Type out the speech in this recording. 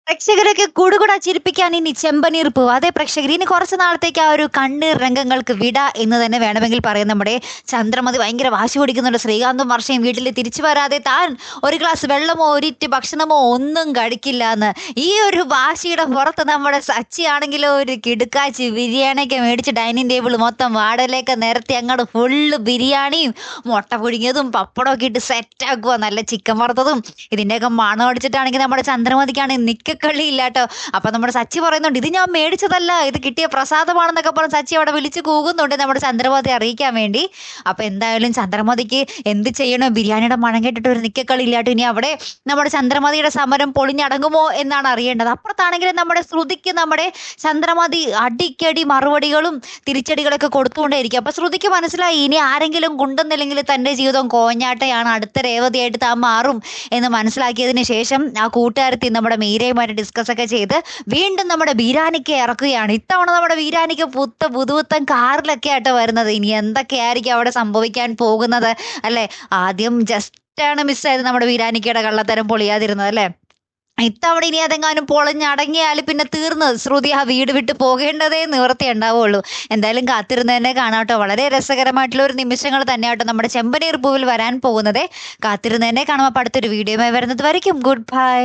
പ്രേക്ഷകരൊക്കെ കുടുകുട ചിരിപ്പിക്കാൻ ഇനി ചെമ്പനീർ പൂവ്. അതെ പ്രേക്ഷകർ, ഇനി കുറച്ച് നാളത്തേക്ക് ആ ഒരു കണ്ണീർ രംഗങ്ങൾക്ക് വിട എന്ന് തന്നെ വേണമെങ്കിൽ പറയാം. നമ്മുടെ ചന്ദ്രമതി ഭയങ്കര വാശി പിടിക്കുന്നുണ്ട്. ശ്രീകാന്തും വർഷയും വീട്ടിൽ തിരിച്ചു വരാതെ താൻ ഒരു ഗ്ലാസ് വെള്ളമോ ഒരിറ്റ് ഭക്ഷണമോ ഒന്നും കഴിക്കില്ല എന്ന്. ഈ ഒരു വാശിയുടെ പുറത്ത് നമ്മുടെ സച്ചി ആണെങ്കിലോ ഒരു കിടുക്കാച്ചി ബിരിയാണിയൊക്കെ മേടിച്ച് ഡൈനിങ് ടേബിൾ മൊത്തം വാടലേക്ക് നിരത്തി അങ്ങോട്ട് ഫുള്ള് ബിരിയാണിയും മുട്ട പുഴുങ്ങിയതും പപ്പടമൊക്കെ ഇട്ട് സെറ്റാക്കുക. നല്ല ചിക്കൻ വറുത്തതും ഇതിൻ്റെയൊക്കെ മണം അടിച്ചിട്ടാണെങ്കിൽ നമ്മുടെ ചന്ദ്രമതിക്കാണെങ്കിൽ നിക്കക്കളി ഇല്ല കേട്ടോ. അപ്പൊ നമ്മുടെ സച്ചി പറയുന്നുണ്ട്, ഇത് ഞാൻ മേടിച്ചതല്ല, ഇത് കിട്ടിയ പ്രസാദമാണെന്നൊക്കെ പറഞ്ഞ് സച്ചി അവിടെ വിളിച്ച് കൂകുന്നുണ്ട് നമ്മുടെ ചന്ദ്രമതി അറിയിക്കാൻ വേണ്ടി. അപ്പൊ എന്തായാലും ചന്ദ്രമതിക്ക് എന്ത് ചെയ്യണോ, ബിരിയാണിയുടെ മണം കേട്ടിട്ട് ഒരു നിക്കക്കളി ഇല്ലാട്ടോ. ഇനി അവിടെ നമ്മുടെ ചന്ദ്രമതിയുടെ സമരം പൊളിഞ്ഞടങ്ങുമോ എന്നാണ് അറിയേണ്ടത്. അപ്പുറത്താണെങ്കിലും നമ്മുടെ ശ്രുതിക്ക് നമ്മുടെ ചന്ദ്രമതി അടിക്കടി മറുപടികളും തിരിച്ചടികളൊക്കെ കൊടുത്തുകൊണ്ടേയിരിക്കും. അപ്പൊ ശ്രുതിക്ക് മനസ്സിലായി, ഇനി ആരെങ്കിലും കൊണ്ടുവന്നില്ലെങ്കിൽ തന്റെ ജീവിതം കോഞ്ഞാട്ടയാണ്, അടുത്ത രേവതിയായിട്ട് താൻ മാറും എന്ന് മനസ്സിലാക്കിയതിന് ശേഷം ആ കൂട്ടുകാരത്തി നമ്മുടെ മീരയുമായിട്ട് ഡിസ്കസ് ഒക്കെ ചെയ്ത് വീണ്ടും നമ്മുടെ ബീരാനിക്ക് ഇറക്കുകയാണ്. ഇത്തവണ നമ്മുടെ ബീരാനിക്ക് പുതുപുത്തൻ കാറിലൊക്കെ ആയിട്ട് വരുന്നത്. ഇനി എന്തൊക്കെയായിരിക്കും അവിടെ സംഭവിക്കാൻ പോകുന്നത് അല്ലെ? ആദ്യം ജസ്റ്റ് ആണ് മിസ്സായത് നമ്മുടെ ബീരാനിക്കയുടെ കള്ളത്തരം പൊളിയാതിരുന്നത് അല്ലെ? ഇത്തവണ ഇനി അതെങ്ങാനും പൊളിഞ്ഞടങ്ങിയാൽ പിന്നെ തീർന്ന് ശ്രുതി ആ വീട് വിട്ട് പോകേണ്ടതേ നിവൃത്തി ഉണ്ടാവുള്ളൂ. എന്തായാലും കാത്തിരുന്ന് തന്നെ കാണാട്ടോ. വളരെ രസകരമായിട്ടുള്ള ഒരു നിമിഷങ്ങൾ തന്നെയാട്ടോ നമ്മുടെ ചെമ്പനീർ പൂവിൽ വരാൻ പോകുന്നത്. കാത്തിരുന്ന് തന്നെ കാണാം. അപ്പം അടുത്തൊരു വീഡിയോയുമായി വരുന്നത് വരയ്ക്കും ഗുഡ് ബൈ.